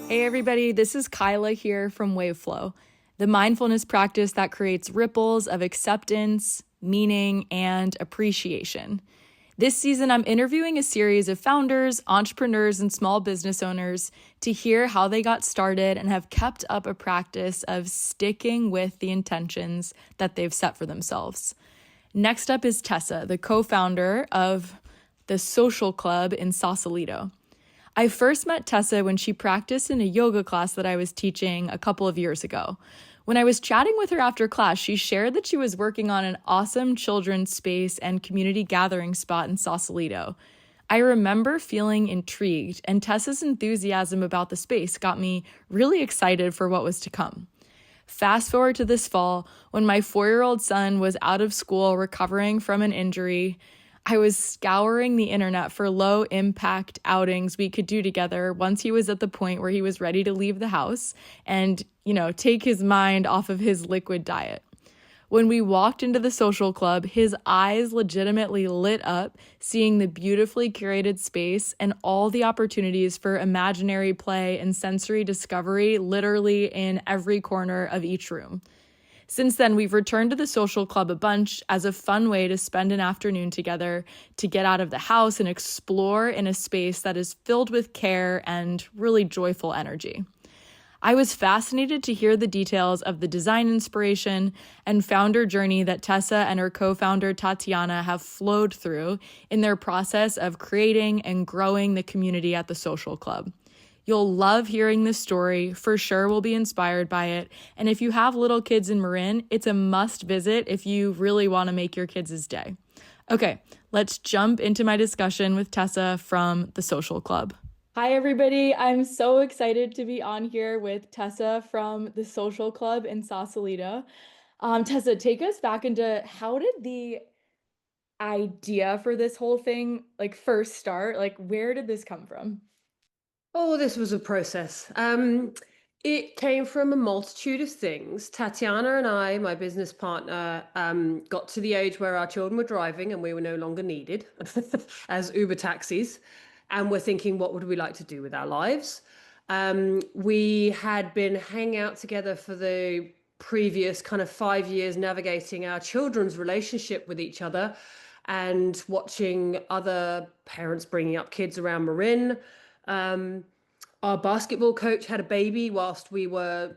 Hey everybody, this is Kyla here from Waveflow, the mindfulness practice that creates ripples of acceptance, meaning, and appreciation. This season, I'm interviewing a series of founders, entrepreneurs, and small business owners to hear how they got started and have kept up a practice of sticking with the intentions that they've set for themselves. Next up is Tessa, the co founder of the Social Klub in Sausalito. I first met Tessa when she practiced in a yoga class that I was teaching a couple of years ago. When I was chatting with her after class, she shared that she was working on an awesome children's space and community gathering spot in Sausalito. I remember feeling intrigued, and Tessa's enthusiasm about the space got me really excited for what was to come. Fast forward to this fall, when my 4-year-old son was out of school recovering from an injury. I was scouring the internet for low impact outings we could do together once he was at the point where he was ready to leave the house and, take his mind off of his liquid diet. When we walked into the Social Klub, his eyes legitimately lit up, seeing the beautifully curated space and all the opportunities for imaginary play and sensory discovery literally in every corner of each room. Since then, we've returned to the Social Klub a bunch as a fun way to spend an afternoon together, to get out of the house and explore in a space that is filled with care and really joyful energy. I was fascinated to hear the details of the design inspiration and founder journey that Tessa and her co-founder Tatiana have flowed through in their process of creating and growing the community at the Social Klub. You'll love hearing this story, for sure will be inspired by it, and if you have little kids in Marin, it's a must visit if you really want to make your kids' day. Okay, let's jump into my discussion with Tessa from the Social Klub. Hi, everybody. I'm so excited to be on here with Tessa from the Social Klub in Sausalito. Tessa, take us back into how did the idea for this whole thing first start? Where did this come from? Oh, this was a process. It came from a multitude of things. Tatiana and I, my business partner, got to the age where our children were driving and we were no longer needed as Uber taxis. And we're thinking, what would we like to do with our lives? We had been hanging out together for the previous kind of 5 years, navigating our children's relationship with each other and watching other parents bringing up kids around Marin. Um, our basketball coach had a baby whilst we were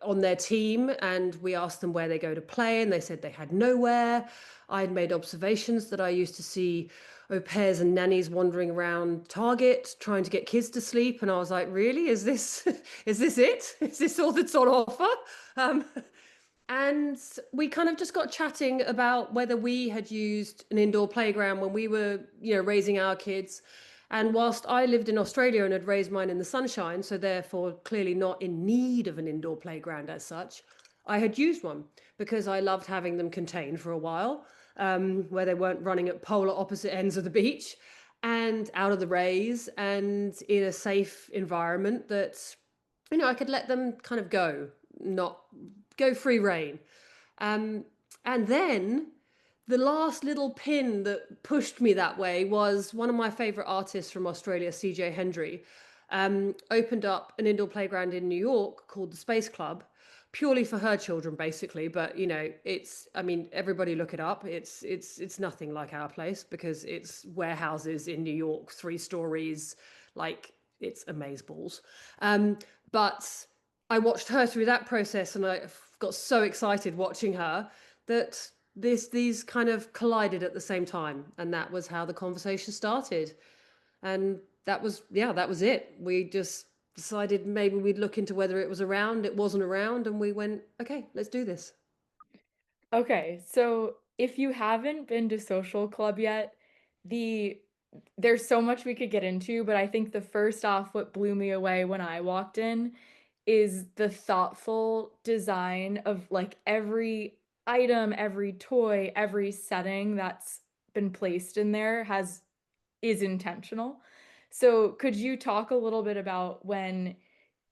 on their team, and we asked them where they go to play, and they said they had nowhere. I'd made observations that I used to see au pairs and nannies wandering around Target trying to get kids to sleep, and I was like, really? Is this is this it? Is this all that's on offer? Um, and we kind of just got chatting about whether we had used an indoor playground when we were, raising our kids. And whilst I lived in Australia and had raised mine in the sunshine, so therefore clearly not in need of an indoor playground as such, I had used one because I loved having them contained for a while, where they weren't running at polar opposite ends of the beach and out of the rays and in a safe environment that, I could let them kind of go, not go free reign. Um, and then the last little pin that pushed me that way was one of my favorite artists from Australia, CJ Hendry, opened up an indoor playground in New York called the Space Club, purely for her children, basically. But I mean, everybody look it up. It's nothing like our place because it's warehouses in New York, 3 stories, like it's amazeballs. But I watched her through that process, and I got so excited watching her that these kind of collided at the same time, and that was how the conversation started. And that was it. We just decided maybe we'd look into whether it was around. It wasn't around, and we went, okay, let's do this. Okay, so if you haven't been to Social Club yet, the there's so much we could get into, but I think the first off, what blew me away when I walked in is the thoughtful design of every item, every toy, every setting that's been placed in there has is intentional. So could you talk a little bit about when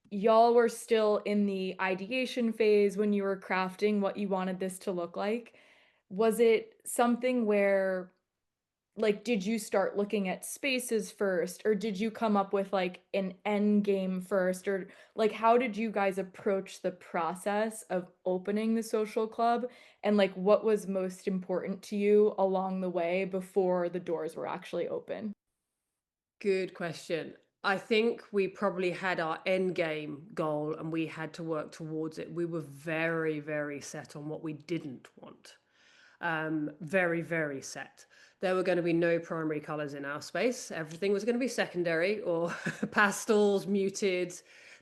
y'all were still in the ideation phase, when you were crafting what you wanted this to look like? Was it something where like did you start looking at spaces first, or did you come up with like an end game first, or like how did you guys approach the process of opening the social club, and like what was most important to you along the way before the doors were actually open? Good question. I think we probably had our end game goal and we had to work towards it. We were very, very set on what we didn't want. Very, very set. There were going to be no primary colors in our space. Everything was going to be secondary or pastels, muted.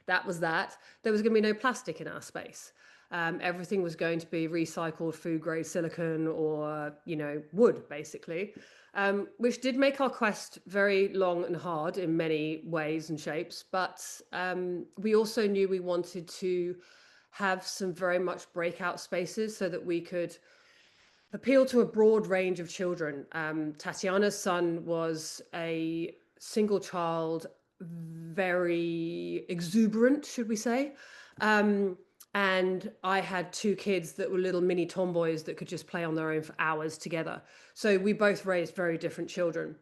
That was that. There was going to be no plastic in our space. Everything was going to be recycled food grade silicone or, wood, basically, which did make our quest very long and hard in many ways and shapes. But we also knew we wanted to have some very much breakout spaces so that we could appeal to a broad range of children. Tatiana's son was a single child, very exuberant, should we say. And I had two kids that were little mini tomboys that could just play on their own for hours together. So we both raised very different children.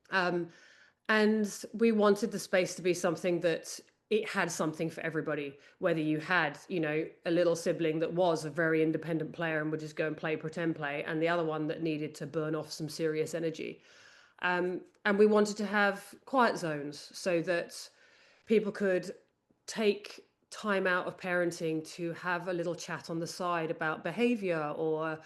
And we wanted the space to be something that it had something for everybody, whether you had, a little sibling that was a very independent player and would just go and play pretend play, and the other one that needed to burn off some serious energy. And we wanted to have quiet zones so that people could take time out of parenting to have a little chat on the side about behavior or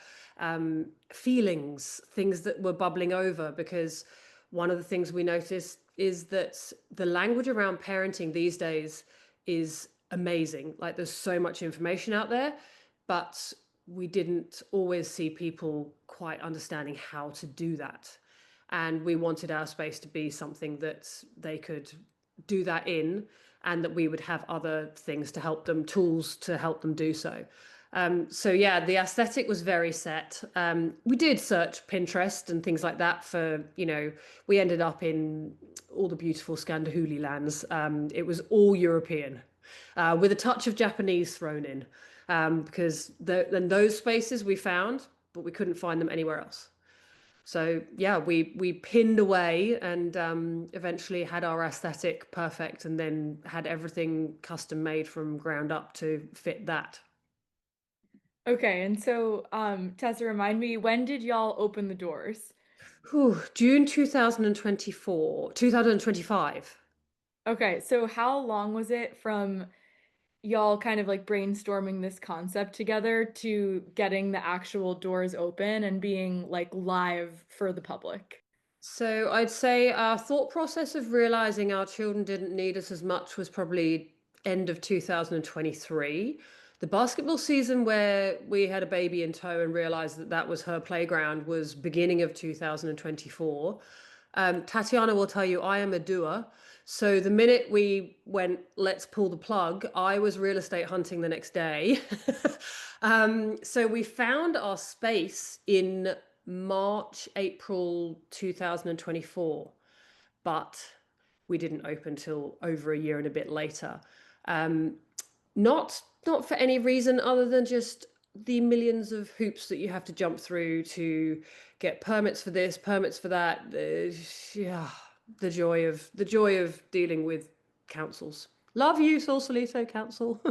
feelings, things that were bubbling over. Because one of the things we noticed is that the language around parenting these days is amazing. Like there's so much information out there, but we didn't always see people quite understanding how to do that. And we wanted our space to be something that they could do that in, and that we would have other things to help them, tools to help them do so. So yeah, the aesthetic was very set. We did search Pinterest and things like that for, we ended up in all the beautiful Scandahuli lands. It was all European, with a touch of Japanese thrown in, because then those spaces we found, but we couldn't find them anywhere else. So yeah, we pinned away and eventually had our aesthetic perfect, and then had everything custom made from ground up to fit that. Okay, and so Tessa, remind me, when did y'all open the doors? Whew, June 2024, 2025. Okay, so how long was it from y'all kind of like brainstorming this concept together to getting the actual doors open and being like live for the public? So I'd say our thought process of realizing our children didn't need us as much was probably end of 2023. The basketball season where we had a baby in tow and realized that that was her playground was beginning of 2024. Tatiana will tell you I am a doer. So the minute we went, let's pull the plug, I was real estate hunting the next day. So we found our space in March, April 2024, but we didn't open till over a year and a bit later. Not for any reason other than just the millions of hoops that you have to jump through to get permits for this, permits for that. Yeah, the joy of dealing with councils. Love you, Sausalito Council.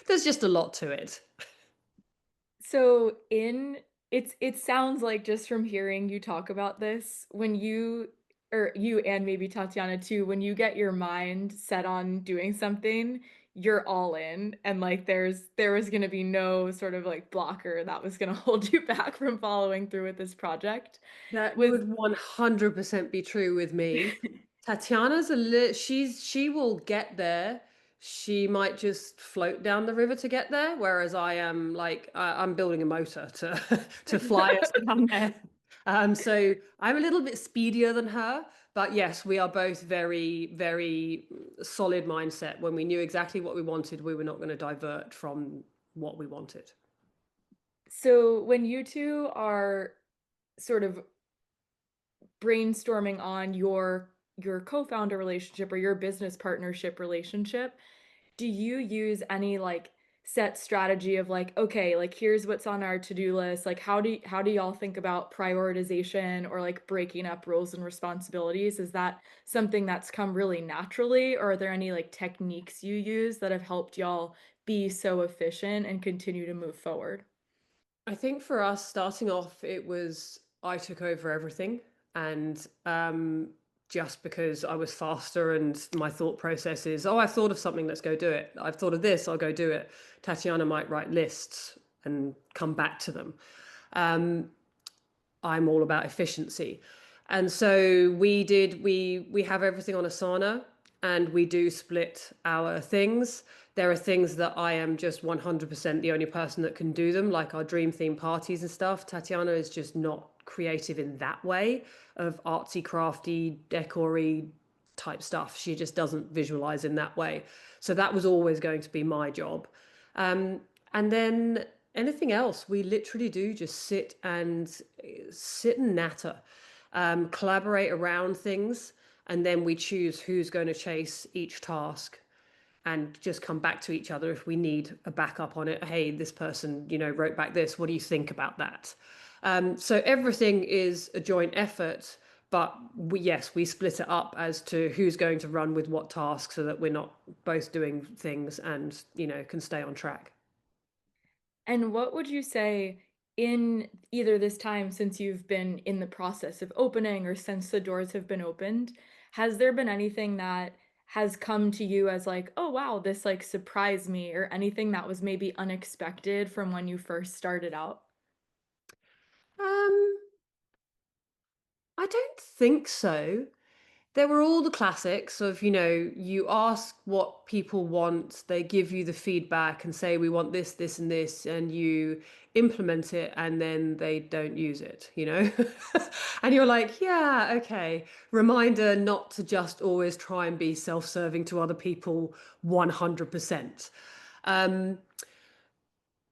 There's just a lot to it. So in it sounds like just from hearing you talk about this, when you or you and maybe Tatiana too, when you get your mind set on doing something, you're all in, and like there was going to be no sort of like blocker that was going to hold you back from following through with this project. That Was would 100% be true with me. Tatiana's she will get there. She might just float down the river to get there, whereas I am like I'm building a motor to to fly us down there. So I'm a little bit speedier than her, but yes, we are both very, very solid mindset. When we knew exactly what we wanted, we were not going to divert from what we wanted. so when you two are sort of brainstorming on your co-founder relationship or your business partnership relationship, do you use any like set strategy of like, okay, like here's what's on our to-do list. Like how do y'all think about prioritization or like breaking up roles and responsibilities? Is that something that's come really naturally, or are there any like techniques you use that have helped y'all be so efficient and continue to move forward? I think for us, starting off, it was I took over everything, and just because I was faster and my thought process is, oh, I've thought of something, let's go do it. I've thought of this, I'll go do it. Tatiana might write lists and come back to them. I'm all about efficiency. And so we have everything on Asana, and we do split our things. There are things that I am just 100% the only person that can do them, like our dream theme parties and stuff. Tatiana is just not creative in that way of artsy, crafty, decory type stuff. She just doesn't visualize in that way. So that was always going to be my job. And then anything else, we literally do just sit and natter, collaborate around things, and then we choose who's going to chase each task and just come back to each other if we need a backup on it. Hey, this person, wrote back this. What do you think about that? So everything is a joint effort, but yes, we split it up as to who's going to run with what task so that we're not both doing things and, can stay on track. And what would you say in either this time since you've been in the process of opening or since the doors have been opened, has there been anything that has come to you as like, "Oh, wow, this like surprised me," or anything that was maybe unexpected from when you first started out? Um, I don't think so. There were all the classics of, you ask what people want, they give you the feedback and say, we want this, this, and this, and you implement it, and then they don't use it. And you're like, yeah, okay. Reminder not to just always try and be self serving to other people 100%.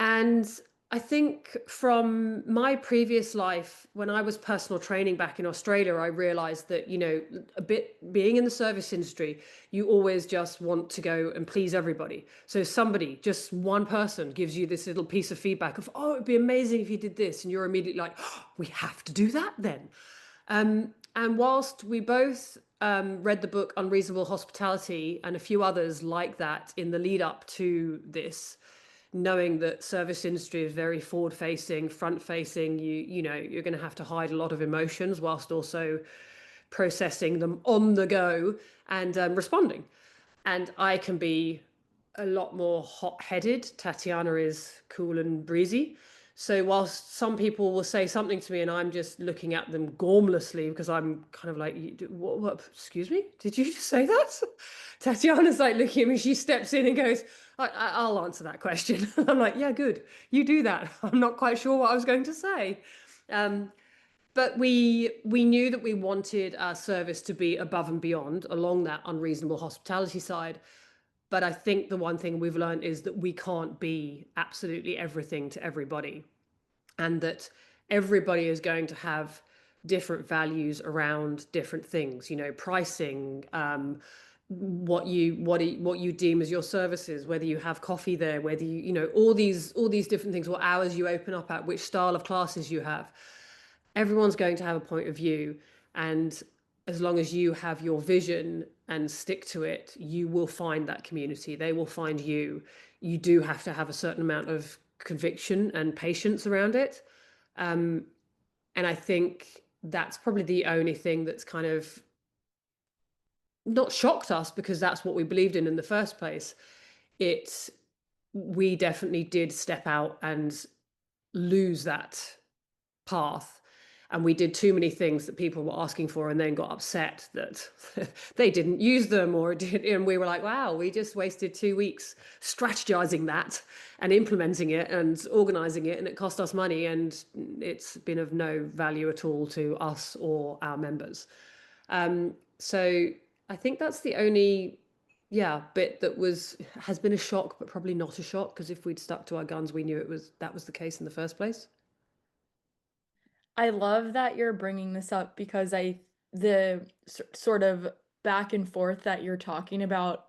And I think from my previous life, when I was personal training back in Australia, I realized that, a bit being in the service industry, you always just want to go and please everybody. So somebody, just one person, gives you this little piece of feedback of, oh, it'd be amazing if you did this. And you're immediately like, oh, we have to do that then. And whilst we both read the book Unreasonable Hospitality and a few others like that in the lead up to this, knowing that service industry is very forward facing, front facing, you're going to have to hide a lot of emotions whilst also processing them on the go and responding. And I can be a lot more hot headed. Tatiana is cool and breezy. So whilst some people will say something to me and I'm just looking at them gormlessly because I'm kind of like, what, excuse me? Did you just say that? Tatiana's like looking at me. She steps in and goes, I'll answer that question. I'm like, yeah, good. You do that. I'm not quite sure what I was going to say. But we knew that we wanted our service to be above and beyond along that unreasonable hospitality side. But I think the one thing we've learned is that we can't be absolutely everything to everybody, and that everybody is going to have different values around different things. Pricing, what you deem as your services, whether you have coffee there, whether all these different things, what hours you open up at, which style of classes you have. Everyone's going to have a point of view, and as long as you have your vision and stick to it, you will find that community. They will find you. You do have to have a certain amount of conviction and patience around it. And I think that's probably the only thing that's kind of not shocked us, because that's what we believed in the first place. It We definitely did step out and lose that path, and we did too many things that people were asking for and then got upset that they didn't use them or did, and we were like, wow, we just wasted 2 weeks strategizing that and implementing it and organizing it, and it cost us money, and it's been of no value at all to us or our members. So I think that's the only, yeah, bit that has been a shock, but probably not a shock, because if we'd stuck to our guns, we knew that was the case in the first place. I love that you're bringing this up because the sort of back and forth that you're talking about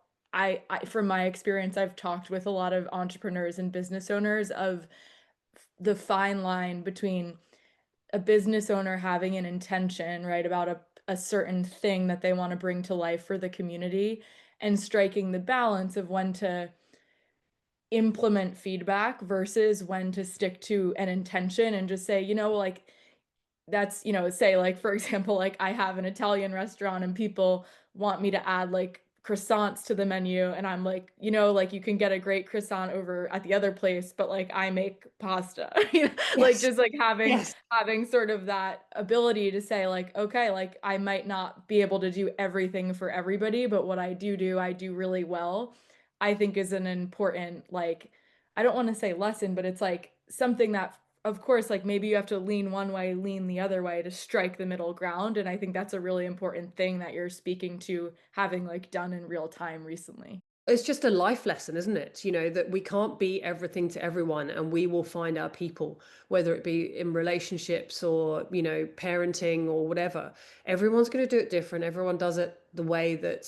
from my experience, I've talked with a lot of entrepreneurs and business owners of the fine line between a business owner having an intention, right, about a certain thing that they want to bring to life for the community, and striking the balance of when to implement feedback versus when to stick to an intention and just say, like, that's, say, like, for example, like, I have an Italian restaurant and people want me to add like croissants to the menu, and I'm like, like, you can get a great croissant over at the other place, but like I make pasta. Like, Yes. just like having Yes. having sort of that ability to say, like, okay, like, I might not be able to do everything for everybody, but what I do really well, I think is an important, like, I don't want to say lesson, but it's like something that, of course, like, maybe you have to lean one way, lean the other way to strike the middle ground. And I think that's a really important thing that you're speaking to, having like done in real time recently. It's just a life lesson, isn't it? That we can't be everything to everyone, and we will find our people, whether it be in relationships or, parenting or whatever. Everyone's going to do it different. Everyone does it the way that,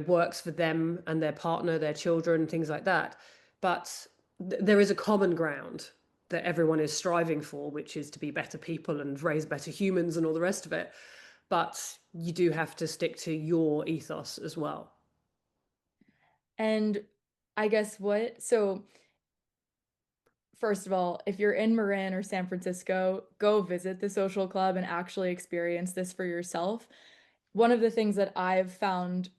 works for them and their partner, their children, things like that. But there is a common ground that everyone is striving for, which is to be better people and raise better humans and all the rest of it. But you do have to stick to your ethos as well. And I guess so first of all, if you're in Marin or San Francisco, go visit the social club and actually experience this for yourself. One of the things that I've found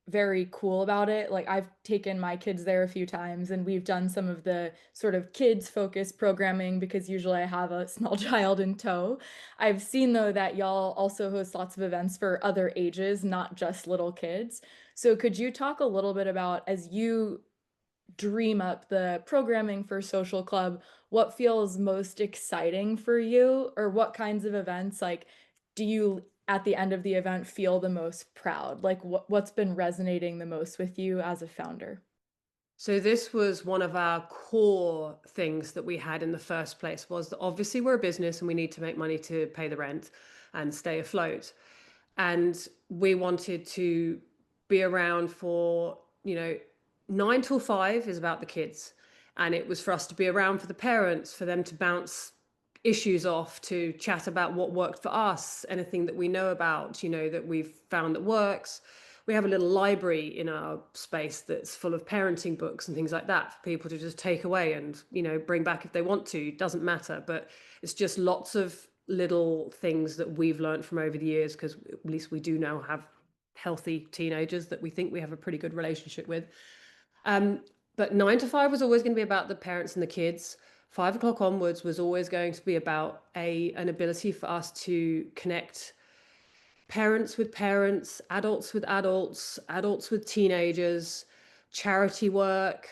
very cool about it. Like, I've taken my kids there a few times and we've done some of the sort of kids focused programming because usually I have a small child in tow. I've seen though that y'all also host lots of events for other ages, not just little kids. So could you talk a little bit about, as you dream up the programming for Social Club, what feels most exciting for you, or what kinds of events, like, do you at the end of the event feel the most proud? Like, what's been resonating the most with you as a founder? So this was one of our core things that we had in the first place, was that obviously we're a business and we need to make money to pay the rent and stay afloat. And we wanted to be around for, 9 till 5 is about the kids. And it was for us to be around for the parents, for them to bounce issues off, to chat about what worked for us, anything that we know about, that we've found that works. We have a little library in our space that's full of parenting books and things like that for people to just take away and, bring back if they want to. It doesn't matter, but it's just lots of little things that we've learned from over the years, because at least we do now have healthy teenagers that we think we have a pretty good relationship with. But 9 to 5 was always going to be about the parents and the kids. 5 o'clock onwards was always going to be about an ability for us to connect parents, adults with adults, adults with teenagers, charity work,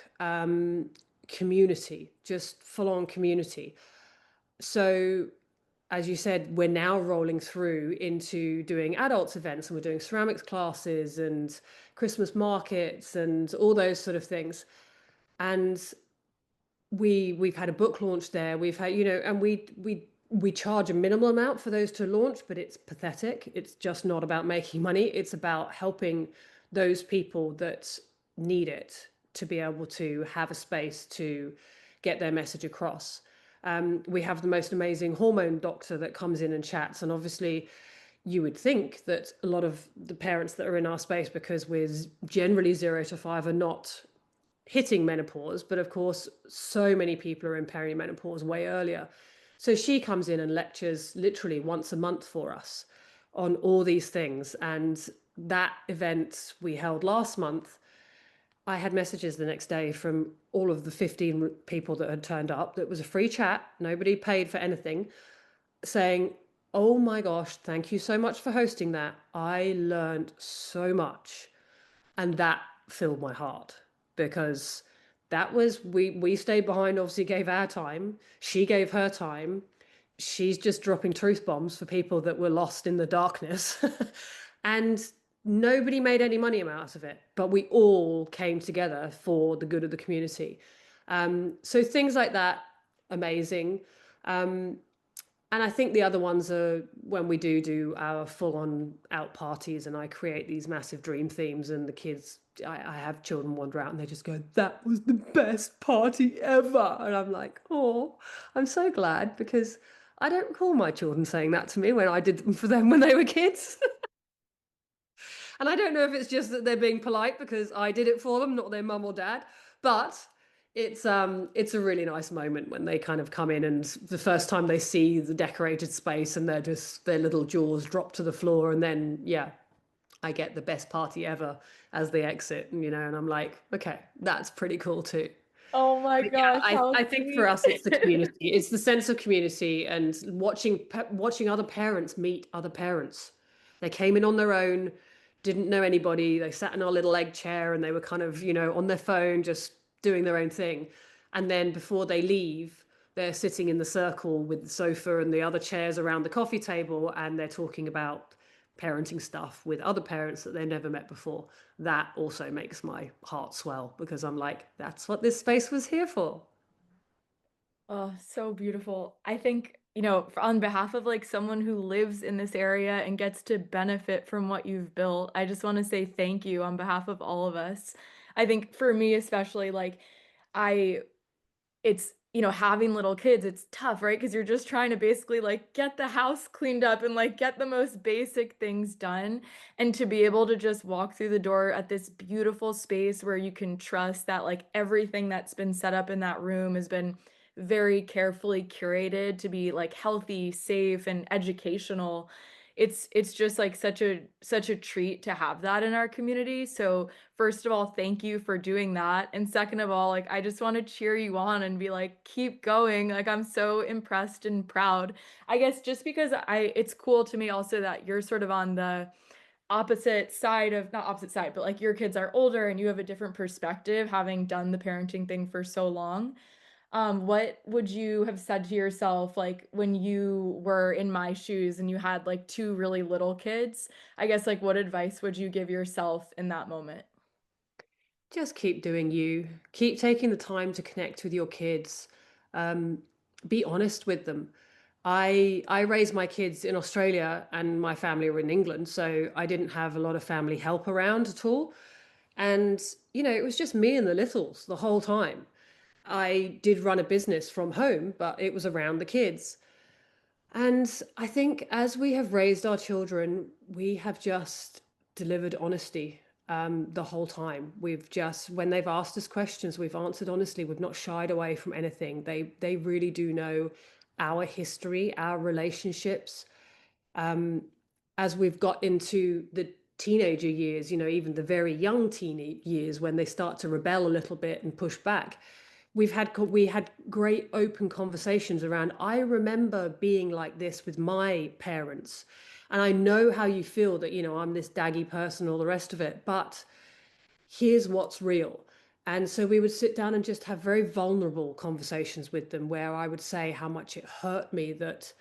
community, just full on community. So, as you said, we're now rolling through into doing adults events, and we're doing ceramics classes and Christmas markets and all those sort of things. And we've had a book launch there. We've had, and we charge a minimal amount for those to launch, but it's pathetic. It's just not about making money. It's about helping those people that need it to be able to have a space to get their message across. We have the most amazing hormone doctor that comes in and chats, and obviously you would think that a lot of the parents that are in our space, because we're generally 0 to 5, are not hitting menopause, but of course so many people are in perimenopause way earlier. So she comes in and lectures literally once a month for us on all these things. And that event we held last month, I had messages the next day from all of the 15 people that had turned up. That was a free chat, nobody paid for anything, saying, oh my gosh, thank you so much for hosting that, I learned so much. And that filled my heart, because that was, we stayed behind, obviously gave our time, she gave her time, she's just dropping truth bombs for people that were lost in the darkness. And nobody made any money out of it, but we all came together for the good of the community. So things like that, amazing. And I think the other ones are when we do our full on out parties and I create these massive dream themes and the kids, I have children wander out and they just go, that was the best party ever. And I'm like, oh, I'm so glad because I don't recall my children saying that to me when I did them for them when they were kids. And I don't know if it's just that they're being polite because I did it for them, not their mum or dad, but it's a really nice moment when they kind of come in and the first time they see the decorated space and they're just their little jaws drop to the floor and then yeah, I get the best party ever as they exit, and and I'm like, okay, that's pretty cool too. Oh my But yeah, gosh, how I think for sweet. us it's the community. It's the sense of community and watching other parents meet other parents. They came in on their own, didn't know anybody. They sat in our little egg chair and they were kind of, on their phone just doing their own thing. And then before they leave, they're sitting in the circle with the sofa and the other chairs around the coffee table and they're talking about parenting stuff with other parents that they've never met before. That also makes my heart swell because I'm like, that's what this space was here for. Oh, so beautiful. I think, on behalf of like someone who lives in this area and gets to benefit from what you've built, I just want to say thank you on behalf of all of us. I think for me especially, like I it's having little kids, it's tough, right? Because you're just trying to basically like get the house cleaned up and like get the most basic things done, and to be able to just walk through the door at this beautiful space where you can trust that like everything that's been set up in that room has been very carefully curated to be like healthy, safe, and educational. It's just like such a treat to have that in our community. So first of all, thank you for doing that. And second of all, like I just want to cheer you on and be like, keep going. Like I'm so impressed and proud. I guess just because it's cool to me also that you're sort of on the opposite side of, not opposite side, but like your kids are older and you have a different perspective having done the parenting thing for so long. What would you have said to yourself like when you were in my shoes and you had like two really little kids? I guess like what advice would you give yourself in that moment? Just keep doing you. Keep taking the time to connect with your kids. Um, be honest with them. I raised my kids in Australia and my family were in England, so I didn't have a lot of family help around at all. And, it was just me and the littles the whole time. I did run a business from home, but it was around the kids. And I think as we have raised our children, we have just delivered honesty the whole time. We've just, when they've asked us questions, we've answered honestly. We've not shied away from anything. They really do know our history, our relationships. As we've got into the teenager years, even the very young teen years when they start to rebel a little bit and push back, we had great open conversations around, I remember being like this with my parents. And I know how you feel that, I'm this daggy person, all the rest of it, but here's what's real. And so we would sit down and just have very vulnerable conversations with them where I would say how much it hurt me that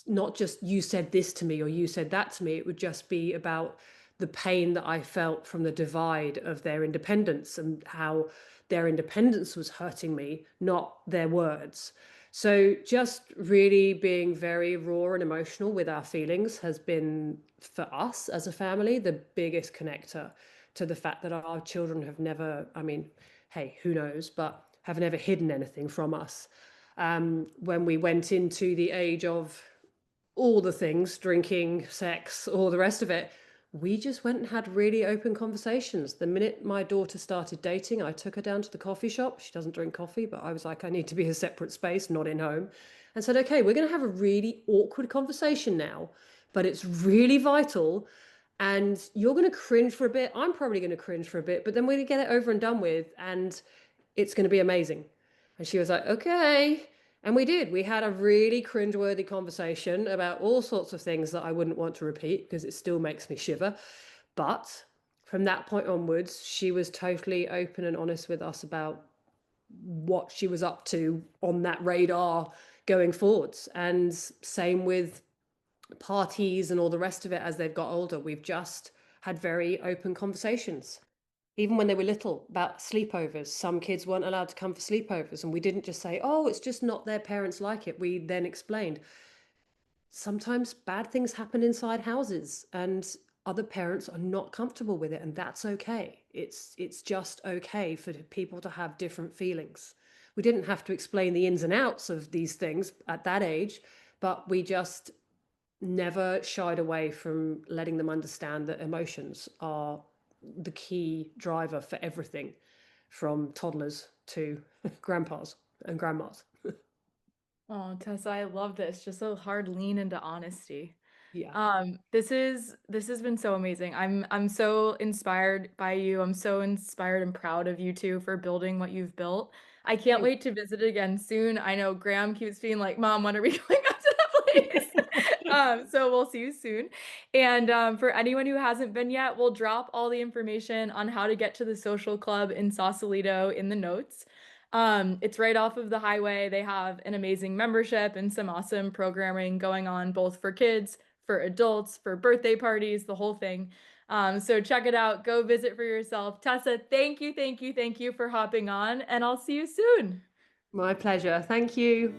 not just you said this to me or you said that to me, it would just be about the pain that I felt from the divide of their independence and how their independence was hurting me, not their words. So just really being very raw and emotional with our feelings has been, for us as a family, the biggest connector to the fact that our children have never, I mean, hey, who knows, but have never hidden anything from us. When we went into the age of all the things, drinking, sex, all the rest of it, we just went and had really open conversations. The minute my daughter started dating, I took her down to the coffee shop. She doesn't drink coffee, but I was like, I need to be a separate space, not in home. And said, okay, we're going to have a really awkward conversation now, but it's really vital. And you're going to cringe for a bit. I'm probably going to cringe for a bit, but then we're going to get it over and done with. And it's going to be amazing. And she was like, okay. And we did. We had a really cringeworthy conversation about all sorts of things that I wouldn't want to repeat because it still makes me shiver. But from that point onwards, she was totally open and honest with us about what she was up to on that radar going forwards. And same with parties and all the rest of it as they've got older. We've just had very open conversations even when they were little, about sleepovers. Some kids weren't allowed to come for sleepovers, and we didn't just say, oh, it's just not their parents like it. We then explained, sometimes bad things happen inside houses and other parents are not comfortable with it, and that's okay. It's just okay for people to have different feelings. We didn't have to explain the ins and outs of these things at that age, but we just never shied away from letting them understand that emotions are the key driver for everything from toddlers to grandpas and grandmas. Oh, Tessa, I love this. Just a hard lean into honesty. Yeah. This has been so amazing. I'm so inspired by you. I'm so inspired and proud of you two for building what you've built. I can't Thank wait to visit again soon. I know Graham keeps being like, "Mom, when are we going out to that place?" So we'll see you soon. And for anyone who hasn't been yet, we'll drop all the information on how to get to the social club in Sausalito in the notes. It's right off of the highway. They have an amazing membership and some awesome programming going on, both for kids, for adults, for birthday parties, the whole thing. So check it out. Go visit for yourself. Tessa, thank you, thank you, thank you for hopping on, and I'll see you soon. My pleasure. Thank you.